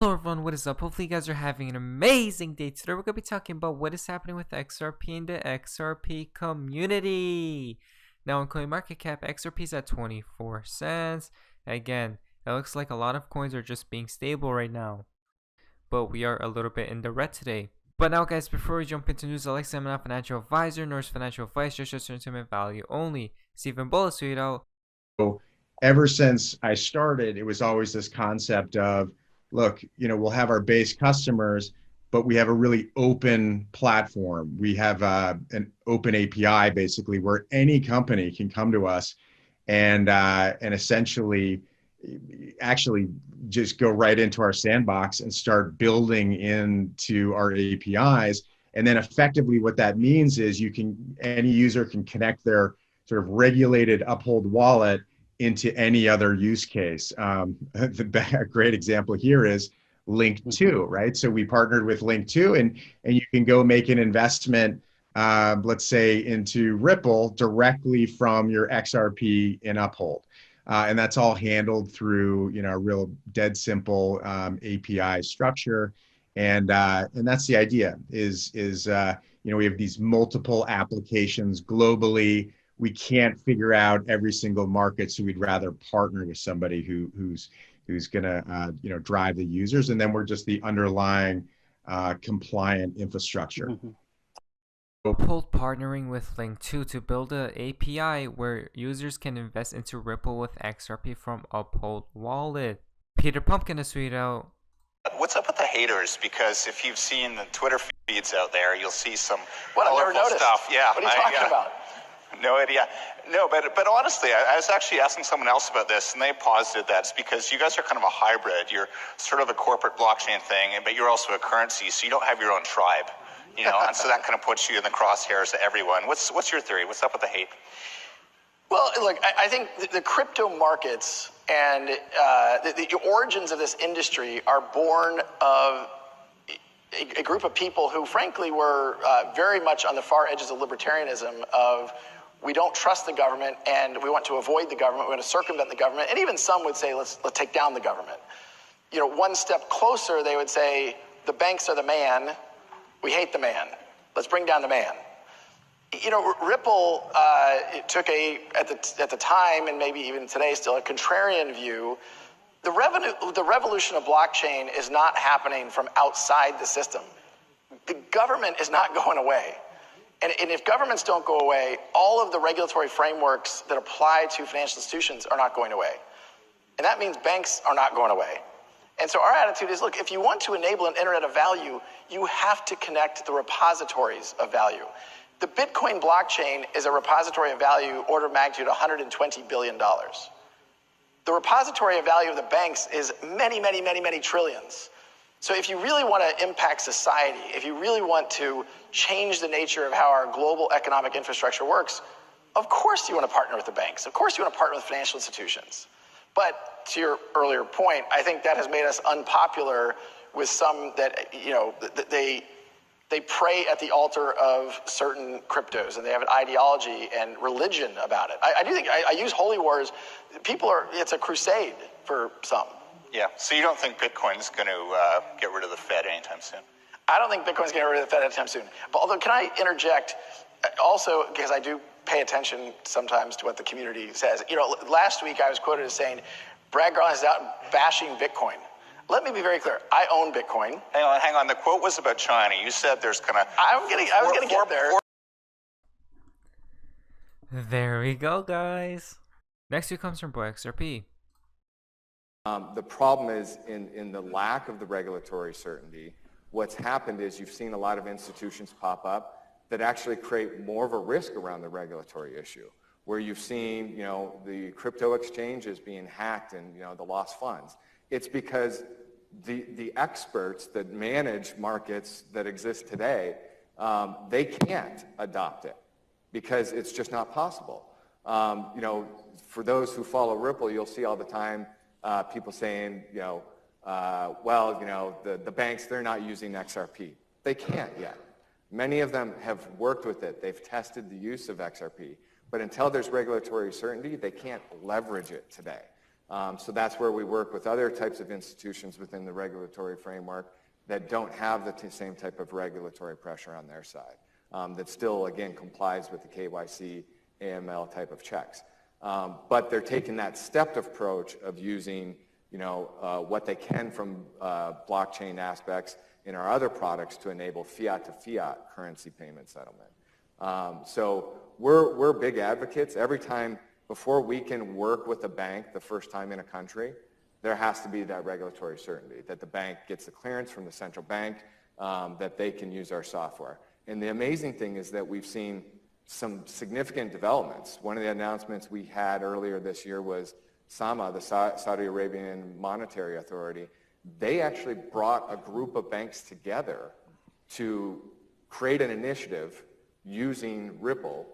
Hello everyone, what is up? Hopefully you guys are having an amazing day. Today we're going to be talking about what is happening with XRP in the XRP community. Now in CoinMarketCap, XRP is at 24 cents. Again, it looks like a lot of coins are just being stable right now. But we are a little bit in the red today. But now guys, before we jump into news, Alexa, I'm not a financial advisor, nor is financial advice, just entertainment value only. Stephen Bullis, tweet out. So ever since I started, it was always this concept of, look, we'll have our base customers, but we have a really open platform. We have an open API basically where any company can come to us and essentially actually just go right into our sandbox and start building into our APIs. And then effectively what that means is any user can connect their sort of regulated Uphold wallet into any other use case. A great example here is Link2, right? So we partnered with Link2, and you can go make an investment, let's say, into Ripple directly from your XRP in Uphold. And that's all handled through, a real dead simple API structure. And that's the idea is we have these multiple applications globally. We can't figure out every single market, so we'd rather partner with somebody who's going to drive the users, and then we're just the underlying compliant infrastructure. Uphold partnering with Link2 to build an API where users can invest into Ripple with XRP from Uphold wallet. Peter Pumpkin has tweeted out. What's up with the haters? Because if you've seen the Twitter feeds out there, you'll see some I've never noticed. Stuff. Yeah, what are you talking about? No idea. No, but honestly, I was actually asking someone else about this, and they posited that it's because you guys are kind of a hybrid. You're sort of a corporate blockchain thing, but you're also a currency, so you don't have your own tribe, and so that kind of puts you in the crosshairs of everyone. What's your theory? What's up with the hate? Well, look, I think the crypto markets and the origins of this industry are born of a group of people who, frankly, were very much on the far edges of libertarianism of we don't trust the government and we want to avoid the government, we want to circumvent the government, and even some would say let's take down the government. One step closer, they would say the banks are the man, we hate the man, let's bring down the man. Ripple took at the time, and maybe even today still, a contrarian view. The revolution of blockchain is not happening from outside the system. The government is not going away. And if governments don't go away, all of the regulatory frameworks that apply to financial institutions are not going away. And that means banks are not going away. And so our attitude is, look, if you want to enable an internet of value, you have to connect the repositories of value. The Bitcoin blockchain is a repository of value order of magnitude $120 billion. The repository of value of the banks is many, many, many, many trillions. So if you really want to impact society, if you really want to change the nature of how our global economic infrastructure works, of course you want to partner with the banks. Of course you want to partner with financial institutions. But to your earlier point, I think that has made us unpopular with some that, they pray at the altar of certain cryptos, and they have an ideology and religion about it. I do think, I use holy wars. It's a crusade for some. Yeah, so you don't think Bitcoin's going to get rid of the Fed anytime soon? I don't think Bitcoin's going to get rid of the Fed anytime soon. But although, can I interject also, because I do pay attention sometimes to what the community says. Last week I was quoted as saying, Brad Garland is out bashing Bitcoin. Let me be very clear. I own Bitcoin. Hang on. The quote was about China. You said there's kind of... I was going to get there. There we go, guys. Next week comes from Boy XRP. The problem is in the lack of the regulatory certainty. What's happened is you've seen a lot of institutions pop up that actually create more of a risk around the regulatory issue, where you've seen, the crypto exchanges being hacked and, the lost funds. It's because the experts that manage markets that exist today, they can't adopt it because it's just not possible. For those who follow Ripple, you'll see all the time people saying, the banks, they're not using XRP. They can't yet. Many of them have worked with it. They've tested the use of XRP. But until there's regulatory certainty, they can't leverage it today. So that's where we work with other types of institutions within the regulatory framework that don't have the same type of regulatory pressure on their side, that still, again, complies with the KYC, AML type of checks. But they're taking that stepped approach of using, what they can from blockchain aspects in our other products to enable fiat to fiat currency payment settlement. So we're big advocates. Every time, before we can work with a bank the first time in a country, there has to be that regulatory certainty, that the bank gets the clearance from the central bank, that they can use our software. And the amazing thing is that we've seen some significant developments. One of the announcements we had earlier this year was SAMA, the Saudi Arabian Monetary Authority. They actually brought a group of banks together to create an initiative using Ripple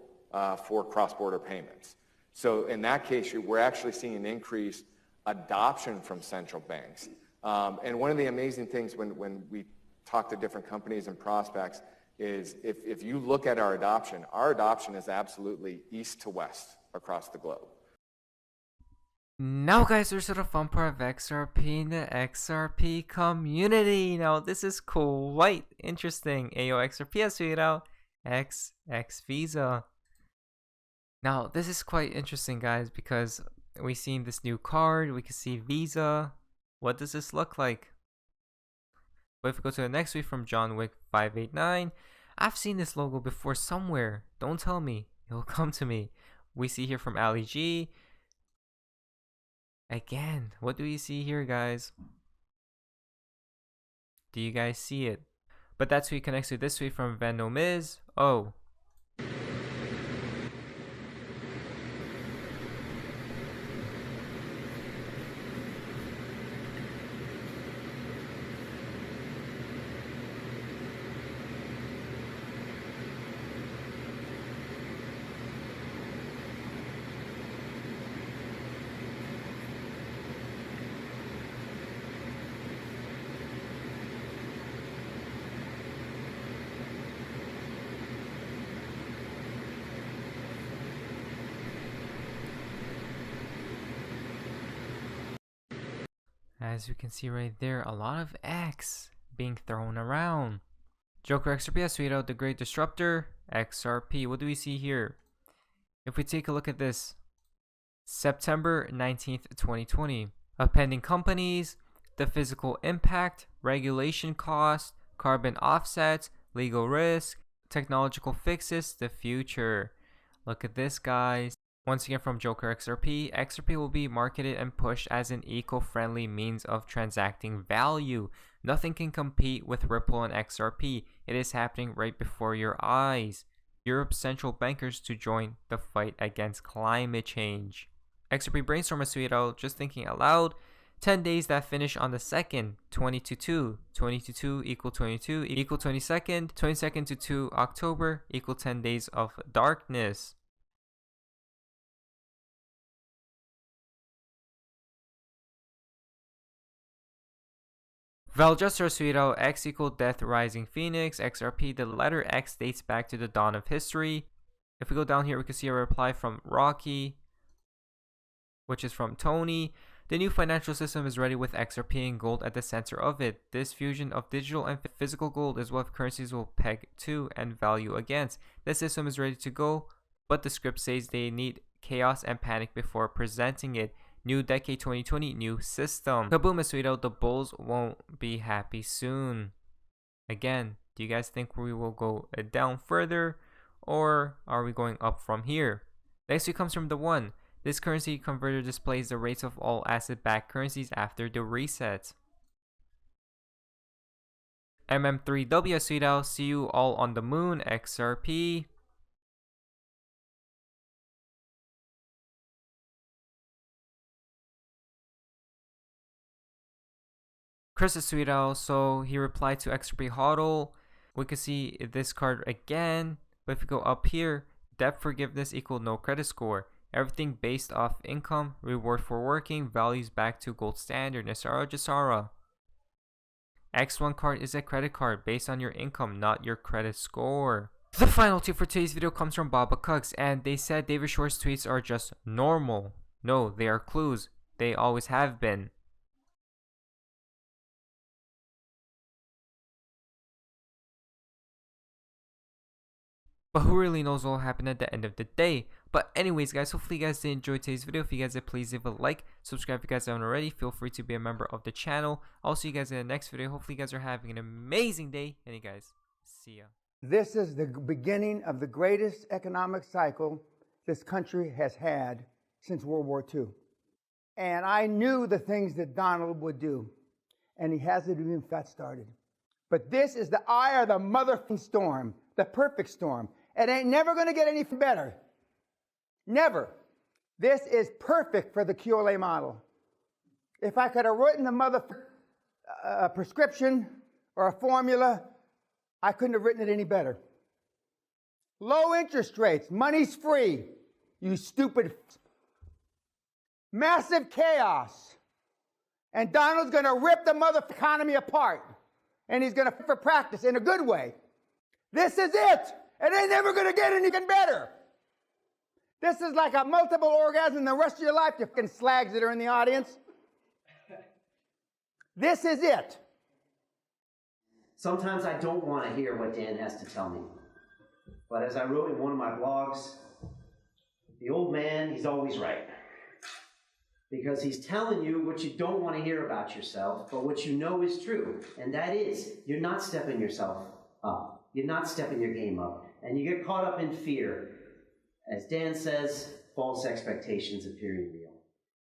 for cross-border payments. So in that case, we're actually seeing an increased adoption from central banks. And one of the amazing things when we talk to different companies and prospects is if you look at our adoption is absolutely east to west across the globe. Now guys, there's the fun part of XRP in the XRP community. Now this is quite interesting. Ayo, XRP has tweeted out XX Visa. Now this is quite interesting, guys, because we've seen this new card. We can see Visa. What does this look like? But if we go to the next tweet from John Wick 589, I've seen this logo before somewhere. Don't tell me. It'll come to me. We see here from Ali G. Again, what do we see here, guys? Do you guys see it? But that tweet connects to this tweet from Venomiz. Oh. As you can see right there, a lot of X being thrown around. Joker XRP has tweeted out the Great Disruptor, XRP. What do we see here? If we take a look at this, September 19th, 2020. Of pending companies, the physical impact, regulation costs, carbon offsets, legal risk, technological fixes, the future. Look at this, guys. Once again from Joker XRP, XRP will be marketed and pushed as an eco-friendly means of transacting value. Nothing can compete with Ripple and XRP. It is happening right before your eyes. Europe's central bankers to join the fight against climate change. XRP Brainstorm has tweeted out, just thinking out loud, 10 days that finish on the 2nd, 2022, 2022 equal 22 equal 22nd, 22nd to 2 October equal 10 days of darkness. Valjester tweeted out X equal Death Rising Phoenix, XRP. The letter X dates back to the dawn of history. If we go down here, we can see a reply from Rocky, which is from Tony. The new financial system is ready with XRP and gold at the center of it. This fusion of digital and physical gold is what currencies will peg to and value against. The system is ready to go, but the script says they need chaos and panic before presenting it. New decade 2020, new system. Kaboom has tweeted out the bulls won't be happy soon. Again, do you guys think we will go down further, or are we going up from here? Next tweet comes from the one. This currency converter displays the rates of all asset-backed currencies after the reset. MM3W has tweeted out, see you all on the moon, XRP. Chris has tweeted out, so he replied to XRP HODL. We can see this card again, but if we go up here, debt forgiveness equal no credit score. Everything based off income, reward for working, values back to gold standard. Nasara Jasara. X1 card is a credit card based on your income, not your credit score. The final tweet for today's video comes from Baba Cugs, and they said David Short's tweets are just normal. No, they are clues. They always have been. But who really knows what will happen at the end of the day? But anyways, guys, hopefully you guys did enjoy today's video. If you guys did, please leave a like, subscribe if you guys haven't already. Feel free to be a member of the channel. I'll see you guys in the next video. Hopefully you guys are having an amazing day. And you guys, see ya. This is the beginning of the greatest economic cycle this country has had since World War II. And I knew the things that Donald would do, and he hasn't even got started. But this is the eye of the motherfucking storm, the perfect storm. It ain't never going to get any better. Never. This is perfect for the QLA model. If I could have written a prescription or a formula, I couldn't have written it any better. Low interest rates, money's free, you stupid. Massive chaos. And Donald's going to rip the mother economy apart. And he's going to for practice in a good way. This is it. It ain't never going to get anything better. This is like a multiple orgasm the rest of your life, you fucking slags that are in the audience. This is it. Sometimes I don't want to hear what Dan has to tell me. But as I wrote in one of my blogs, the old man, he's always right. Because he's telling you what you don't want to hear about yourself, but what you know is true. And that is, you're not stepping yourself up. You're not stepping your game up. And you get caught up in fear. As Dan says, false expectations appear in reality.